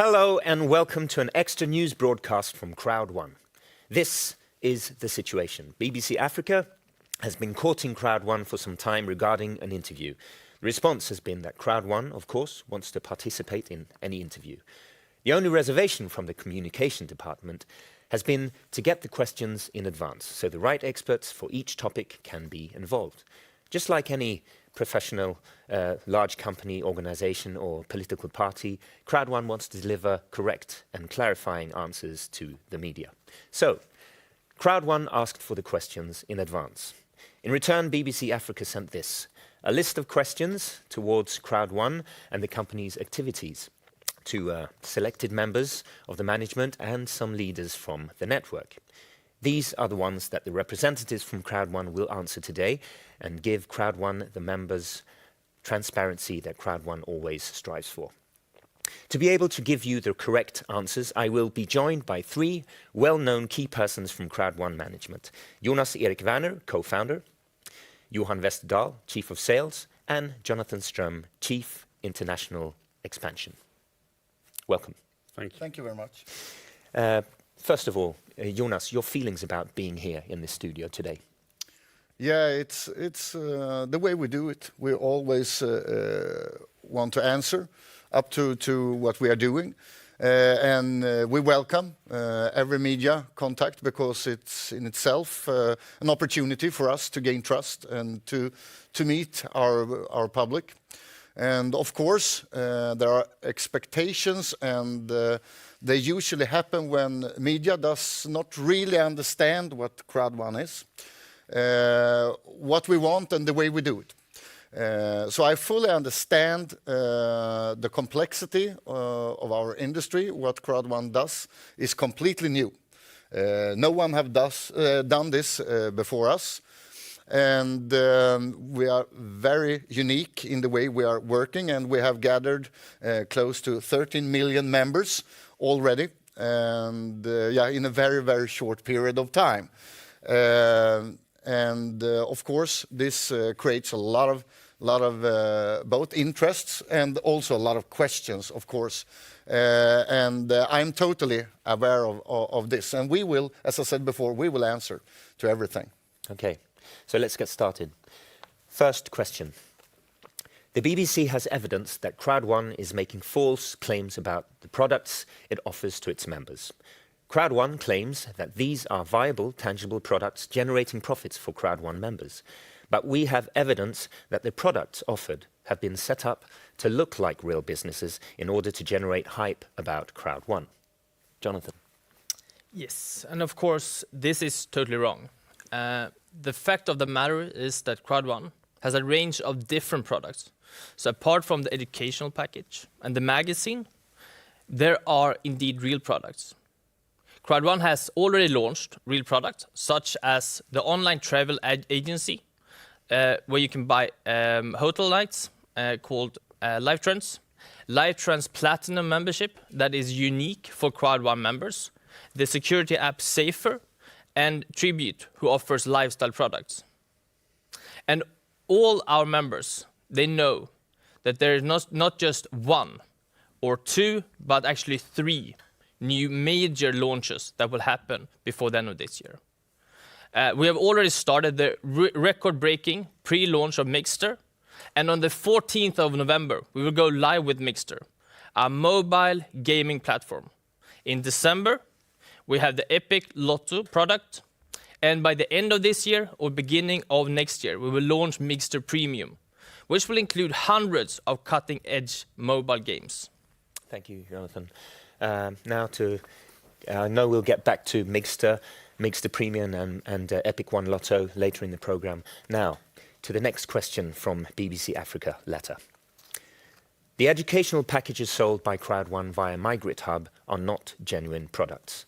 Hello and welcome to an extra news broadcast from Crowd1. This is the situation. BBC Africa has been courting Crowd1 for some time regarding an interview. The response has been that Crowd1, of course, wants to participate in any interview. The only reservation from the communication department has been to get the questions in advance, so the right experts for each topic can be involved. Just like any professional, large company, organization or political party, Crowd1 wants to deliver correct and clarifying answers to the media. So, Crowd1 asked for the questions in advance. In return, BBC Africa sent this, a list of questions towards Crowd1 and the company's activities to selected members of the management and some leaders from the network. These are the ones that the representatives from Crowd1 will answer today and give Crowd1 the members transparency that Crowd1 always strives for. To be able to give you the correct answers, I will be joined by three well-known key persons from Crowd1 management. Jonas Erik Werner, co-founder, Johan Westerdahl, Chief of Sales, and Jonathan Ström, Chief International Expansion. Welcome. Thank you. Thank you very much. First of all, Jonas, your feelings about being here in the studio today? Yeah, it's the way we do it. We always want to answer up to what we are doing. And we welcome every media contact because it's in itself an opportunity for us to gain trust and to meet our public. And of course, there are expectations and they usually happen when media does not really understand what Crowd1 is, what we want and the way we do it. So I fully understand the complexity of our industry. What Crowd1 does is completely new. No one have done this before us. And we are very unique in the way we are working, and we have gathered close to 13 million members already, and in a very, very short period of time. Of course, this creates a lot of both interests and also a lot of questions, of course. I'm totally aware of this, and we will, as I said before, we will answer to everything. Okay. So let's get started. First question. The BBC has evidence that Crowd1 is making false claims about the products it offers to its members. Crowd1 claims that these are viable, tangible products generating profits for Crowd1 members. But we have evidence that the products offered have been set up to look like real businesses in order to generate hype about Crowd1. Jonathan. Yes, and of course, this is totally wrong. The fact of the matter is that Crowd1 has a range of different products. So apart from the educational package and the magazine, there are indeed real products. Crowd1 has already launched real products, such as the online travel agency, where you can buy hotel nights called LiveTrends, LiveTrends Platinum membership that is unique for Crowd1 members, the security app Safer, and Tribute, who offers lifestyle products. And all our members, they know that there is not just one or two, but actually three new major launches that will happen before the end of this year. We have already started the record-breaking pre-launch of Mixter, and on the 14th of November, we will go live with Mixter, a mobile gaming platform. In December, we have the Epic Lotto product, and by the end of this year or beginning of next year, we will launch Mixter Premium, which will include hundreds of cutting-edge mobile games. Thank you, Jonathan. Now I know we'll get back to Mixter Premium and Epic One Lotto later in the program. Now, to the next question from BBC Africa letter. The educational packages sold by Crowd1 via MyGritHub are not genuine products.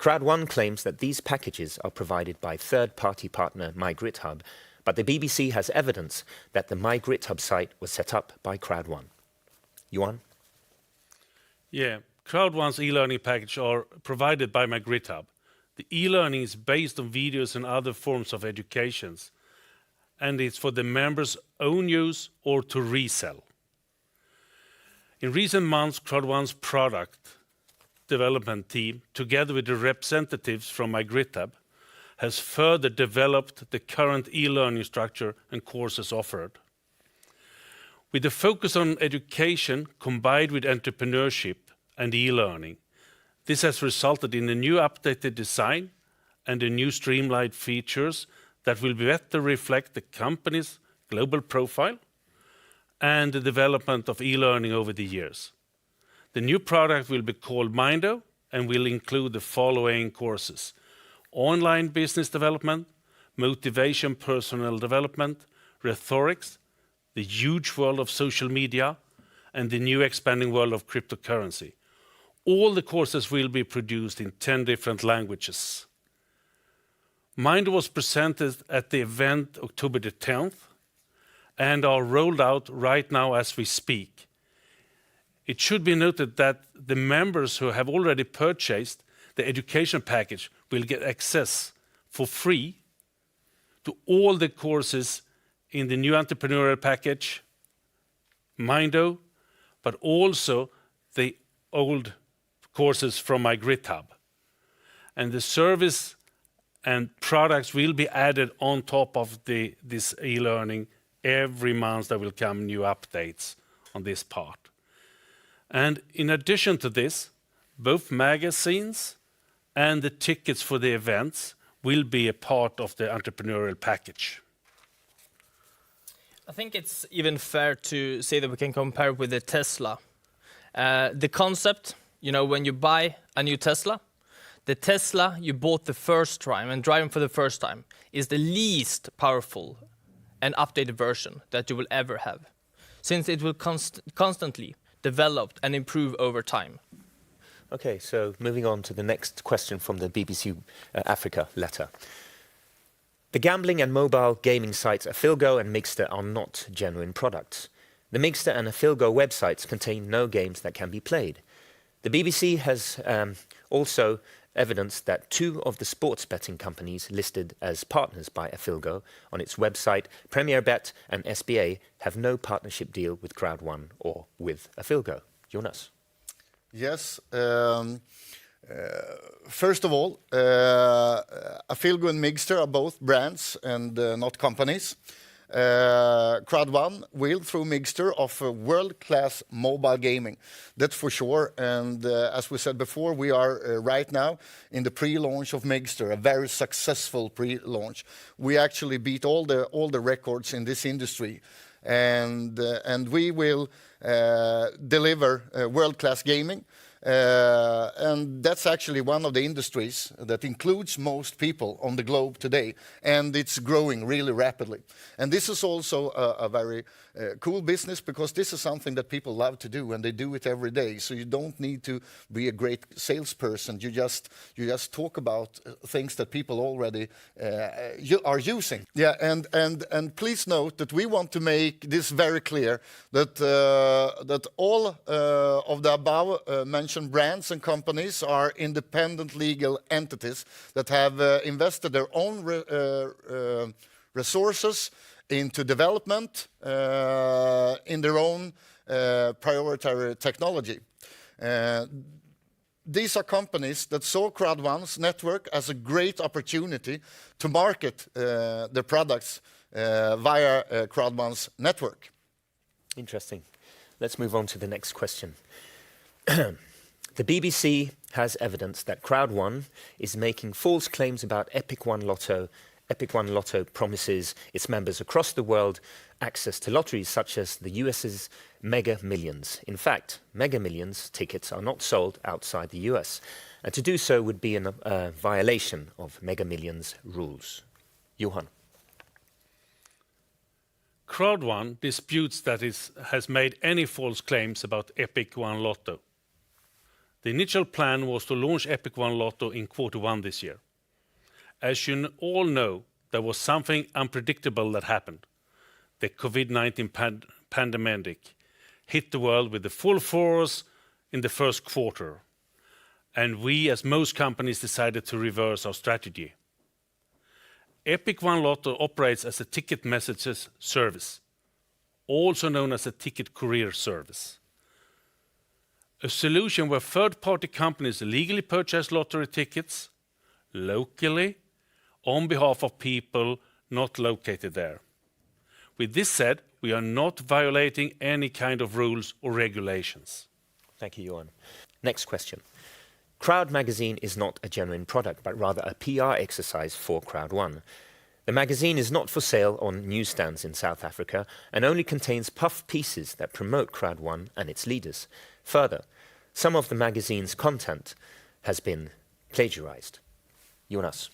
Crowd1 claims that these packages are provided by third-party partner MyGritHub, but the BBC has evidence that the MyGritHub site was set up by Crowd1. Johan? Yeah, Crowd1's e-learning package are provided by MyGritHub. The e-learning is based on videos and other forms of educations, and it's for the members' own use or to resell. In recent months, Crowd1's product development team, together with the representatives from MyGridHub, has further developed the current e-learning structure and courses offered. With the focus on education combined with entrepreneurship and e-learning, this has resulted in a new updated design and a new streamlined features that will better reflect the company's global profile and the development of e-learning over the years. The new product will be called Mindo and will include the following courses: online business development, motivation personal development, rhetorics, the huge world of social media, and the new expanding world of cryptocurrency. All the courses will be produced in 10 different languages. Mindo was presented at the event October the 10th and are rolled out right now as we speak. It should be noted that the members who have already purchased the education package will get access for free to all the courses in the new entrepreneurial package, Mindo, but also the old courses from MyGridHub. And the service and products will be added on top of this e-learning. Every month there will come new updates on this part. And in addition to this, both magazines and the tickets for the events will be a part of the entrepreneurial package. I think it's even fair to say that we can compare with the Tesla. The concept, when you buy a new Tesla, the Tesla you bought the first time and driving for the first time is the least powerful and updated version that you will ever have, since it will constantly develop and improve over time. Okay, so moving on to the next question from the BBC Africa letter. The gambling and mobile gaming sites Afilgo and Migster are not genuine products. The Migster and Afilgo websites contain no games that can be played. The BBC has also evidenced that 2 of the sports betting companies listed as partners by Afilgo on its website, Premier Bet and SBA, have no partnership deal with Crowd1 or with Afilgo. Jonas? Yes. First of all, Afilgo and Migster are both brands and not companies. Crowd1 will, through Migster, offer world-class mobile gaming. That's for sure. And as we said before, we are right now in the pre-launch of Migster, a very successful pre-launch. We actually beat all the records in this industry, and we will deliver world-class gaming. And that's actually one of the industries that includes most people on the globe today, and it's growing really rapidly. And this is also a very cool business, because this is something that people love to do, and they do it every day. So you don't need to be a great salesperson. You just talk about things that people already are using. Yeah, and please note that we want to make this very clear that that all of the above mentioned brands and companies are independent legal entities that have invested their own resources into development in their own proprietary technology. These are companies that saw Crowd1's network as a great opportunity to market their products via Crowd1's network. Interesting. Let's move on to the next question. The BBC has evidence that Crowd1 is making false claims about Epic 1 Lotto. Epic 1 Lotto promises its members across the world access to lotteries such as the US's Mega Millions. In fact, Mega Millions tickets are not sold outside the US, and to do so would be a violation of Mega Millions rules. Johan? Crowd1 disputes that it has made any false claims about Epic 1 Lotto. The initial plan was to launch Epic 1 Lotto in Q1 this year. As you all know, there was something unpredictable that happened. The COVID-19 pandemic hit the world with the full force in the first quarter, and we, as most companies, decided to reverse our strategy. Epic 1 Lotto operates as a ticket messages service, also known as a ticket courier service. A solution where third-party companies legally purchase lottery tickets locally on behalf of people not located there. With this said, we are not violating any kind of rules or regulations. Thank you, Johan. Next question. Crowd Magazine is not a genuine product, but rather a PR exercise for Crowd1. The magazine is not for sale on newsstands in South Africa and only contains puff pieces that promote Crowd1 and its leaders. Further, some of the magazine's content has been plagiarized. Jonas.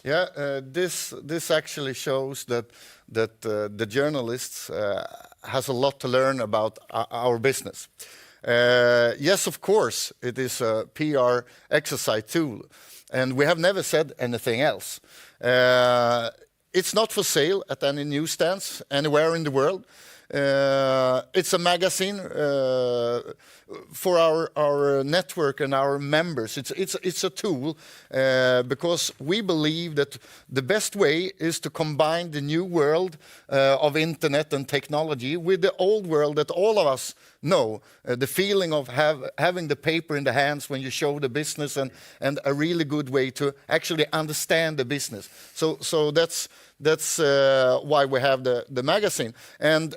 Yeah, this actually shows that the journalists has a lot to learn about our business. Yes, of course, it is a PR exercise tool, and we have never said anything else. It's not for sale at any newsstands anywhere in the world. It's a magazine for our network and our members. It's a tool because we believe that the best way is to combine the new world of internet and technology with the old world that all of us know. The feeling of having the paper in the hands when you show the business, and a really good way to actually understand the business. So that's why we have the magazine. And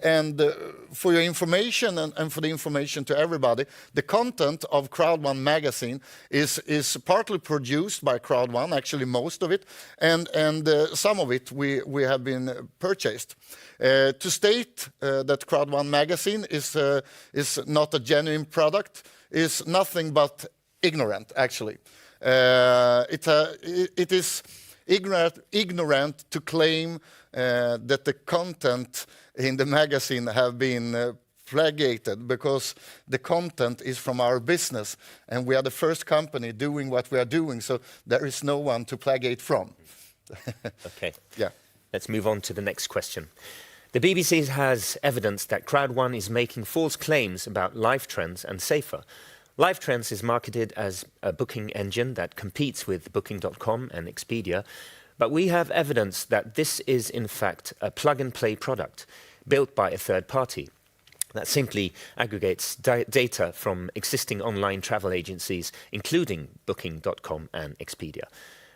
for your information and for the information to everybody, the content of Crowd1 Magazine is partly produced by Crowd1, actually most of it, and some of it we have been purchased. To state that Crowd1 Magazine is not a genuine product is nothing but ignorant, actually. It is ignorant to claim that the content in the magazine have been plagiated, because the content is from our business and we are the first company doing what we are doing, so there is no one to plagiate from. Okay. Yeah. Let's move on to the next question. The BBC has evidence that Crowd1 is making false claims about Life Trends and Safer. Life Trends is marketed as a booking engine that competes with Booking.com and Expedia, but we have evidence that this is in fact a plug-and-play product built by a third party that simply aggregates data from existing online travel agencies, including Booking.com and Expedia.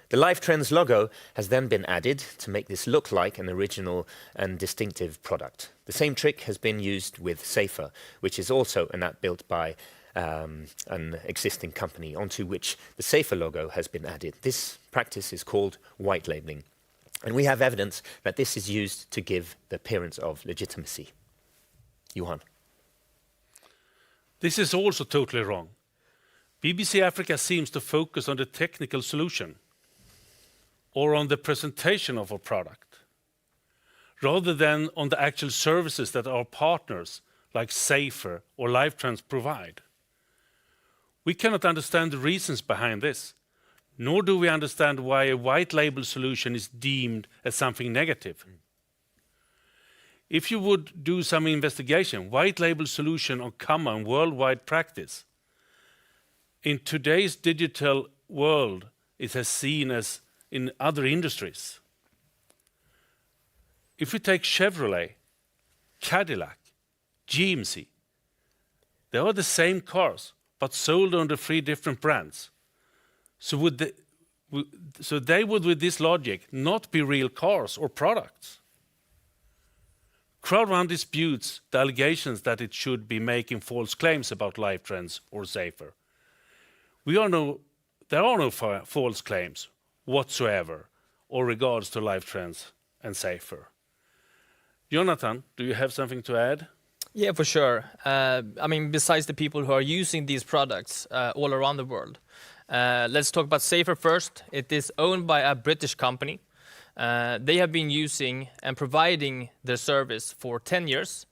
The Life Trends logo has then been added to make this look like an original and distinctive product. The same trick has been used with Safer, which is also an app built by an existing company onto which the Safer logo has been added. This practice is called white labeling, and we have evidence that this is used to give the appearance of legitimacy. Johan. This is also totally wrong. BBC Africa seems to focus on the technical solution or on the presentation of a product, rather than on the actual services that our partners like Safer or Life Trends provide. We cannot understand the reasons behind this, nor do we understand why a white label solution is deemed as something negative. If you would do some investigation, white label solution are common worldwide practice. In today's digital world, it is seen as in other industries. If we take Chevrolet, Cadillac, GMC, they are the same cars, but sold under 3 different brands. So they would, with this logic, not be real cars or products. Crowd1 disputes the allegations that it should be making false claims about Life Trends or Safer. There are no false claims whatsoever or regards to Life Trends and Safer. Jonathan, do you have something to add? Yeah, for sure. I mean, besides the people who are using these products all around the world, let's talk about Safer first. It is owned by a British company. They have been using and providing their service for 10 years,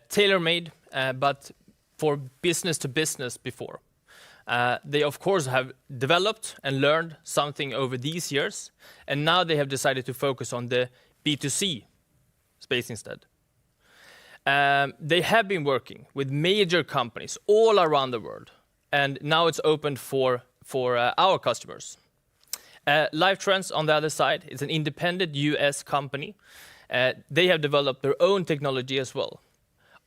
tailor-made, but for business to business before. They, of course, have developed and learned something over these years, and now they have decided to focus on the B2C space instead. They have been working with major companies all around the world, and now it's open for our customers. Life Trends, on the other side, is an independent US company. They have developed their own technology as well.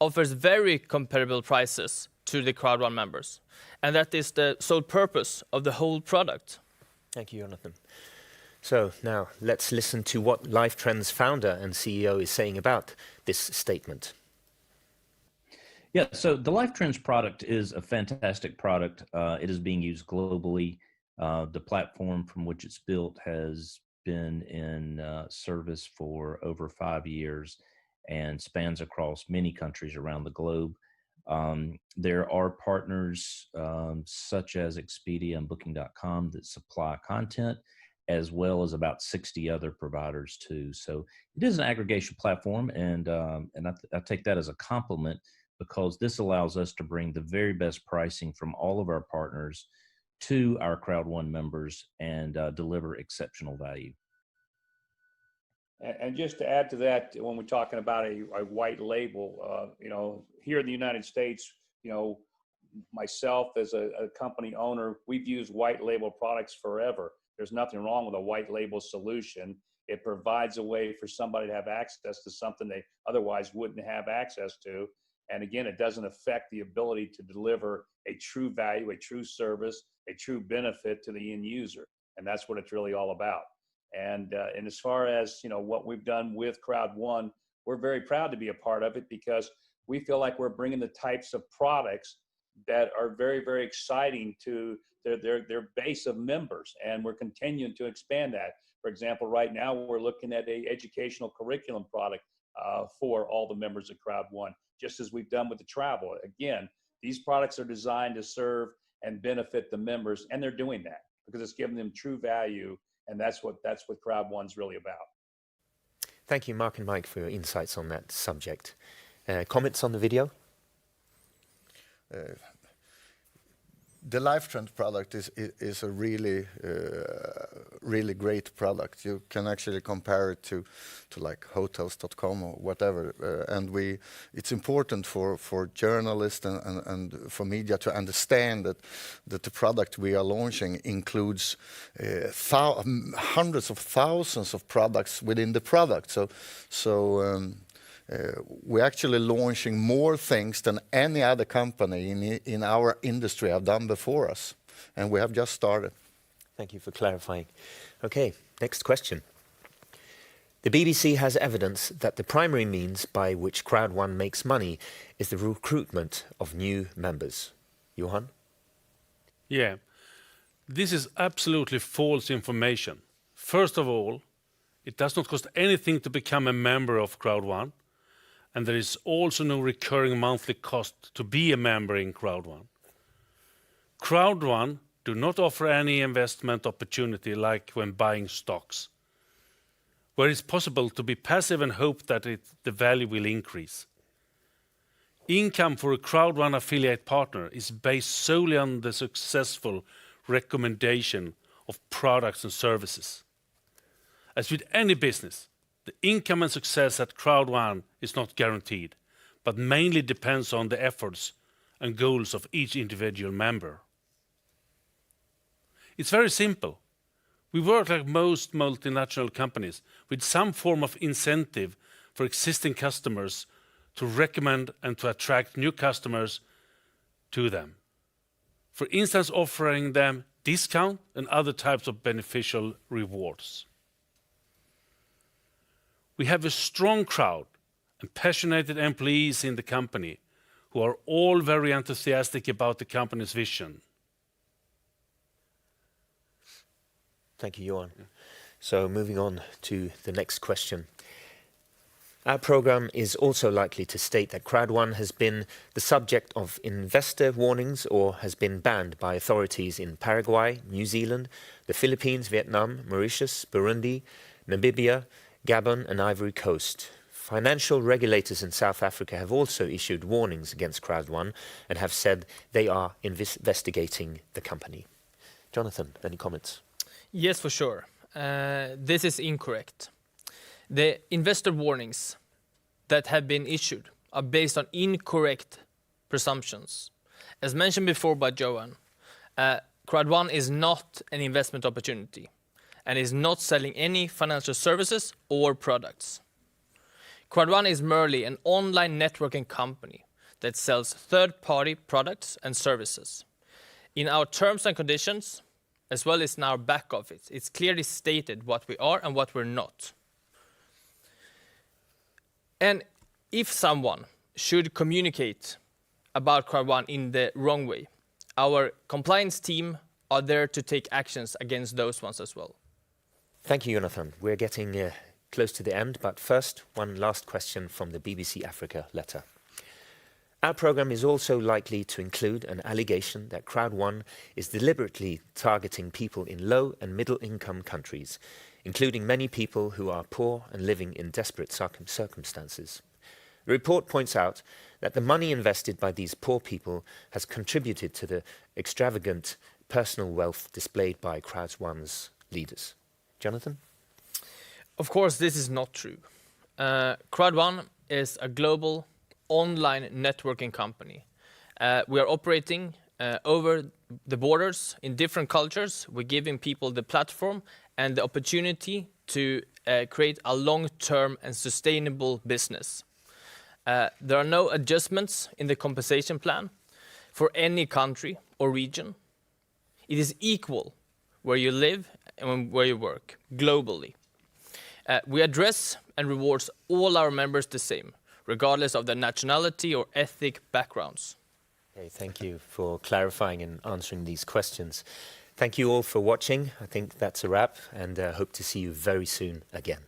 Offers very comparable prices to the Crowd1 members. And that is the sole purpose of the whole product. Thank you, Jonathan. So now let's listen to what Lifetrend's founder and CEO is saying about this statement. Yeah, so the Lifetrends product is a fantastic product. It is being used globally. The platform from which it's built has been in service for over 5 years and spans across many countries around the globe. There are partners such as Expedia and Booking.com that supply content, as well as about 60 other providers too. So it is an aggregation platform, and I take that as a compliment, because this allows us to bring the very best pricing from all of our partners to our Crowd1 members and deliver exceptional value. And just to add to that, when we're talking about a white label, here in the United States, myself as a company owner, we've used white label products forever. There's nothing wrong with a white label solution. It provides a way for somebody to have access to something they otherwise wouldn't have access to. And again, it doesn't affect the ability to deliver a true value, a true service, a true benefit to the end user. And that's what it's really all about. And as far as what we've done with Crowd1, we're very proud to be a part of it, because we feel like we're bringing the types of products that are very, very exciting to their base of members, and we're continuing to expand that. For example, right now we're looking at a educational curriculum product for all the members of Crowd1, just as we've done with the travel. Again, these products are designed to serve and benefit the members, and they're doing that because it's giving them true value. And that's what Crowd1's really about. Thank you, Mark and Mike, for your insights on that subject. Comments on the video? The Lifetrend product is a really really great product. You can actually compare it to like hotels.com or whatever, and it's important for journalists and for media to understand that the product we are launching includes hundreds of thousands of products within the product. So we're actually launching more things than any other company in our industry have done before us, and we have just started. Thank you for clarifying. Okay, next question. The BBC has evidence that the primary means by which Crowd1 makes money is the recruitment of new members. Johan? Yeah, this is absolutely false information. First of all, it does not cost anything to become a member of Crowd1. And there is also no recurring monthly cost to be a member in Crowd1. Crowd1 do not offer any investment opportunity like when buying stocks, where it's possible to be passive and hope that the value will increase. Income for a Crowd1 affiliate partner is based solely on the successful recommendation of products and services. As with any business, the income and success at Crowd1 is not guaranteed, but mainly depends on the efforts and goals of each individual member. It's very simple. We work like most multinational companies with some form of incentive for existing customers to recommend and to attract new customers to them. For instance, offering them discount and other types of beneficial rewards. We have a strong crowd and passionate employees in the company who are all very enthusiastic about the company's vision. Thank you, Johan. So moving on to the next question. Our program is also likely to state that Crowd1 has been the subject of investor warnings or has been banned by authorities in Paraguay, New Zealand, the Philippines, Vietnam, Mauritius, Burundi, Namibia, Gabon and Ivory Coast. Financial regulators in South Africa have also issued warnings against Crowd1 and have said they are investigating the company. Jonathan, any comments? Yes, for sure. This is incorrect. The investor warnings that have been issued are based on incorrect presumptions. As mentioned before by Johan, Crowd1 is not an investment opportunity and is not selling any financial services or products. Crowd1 is merely an online networking company that sells third-party products and services. In our terms and conditions, as well as in our back office, it's clearly stated what we are and what we're not. And if someone should communicate about Crowd1 in the wrong way, our compliance team are there to take actions against those ones as well. Thank you, Jonathan. We're getting close to the end, but first, one last question from the BBC Africa letter. Our program is also likely to include an allegation that Crowd1 is deliberately targeting people in low and middle income countries, including many people who are poor and living in desperate circumstances. The report points out that the money invested by these poor people has contributed to the extravagant personal wealth displayed by Crowd1's leaders. Jonathan? Of course, this is not true. Crowd1 is a global online networking company. We are operating over the borders in different cultures. We're giving people the platform and the opportunity to create a long-term and sustainable business. There are no adjustments in the compensation plan for any country or region. It is equal where you live and where you work, globally. We address and reward all our members the same, regardless of their nationality or ethnic backgrounds. Okay, thank you for clarifying and answering these questions. Thank you all for watching. I think that's a wrap, and hope to see you very soon again.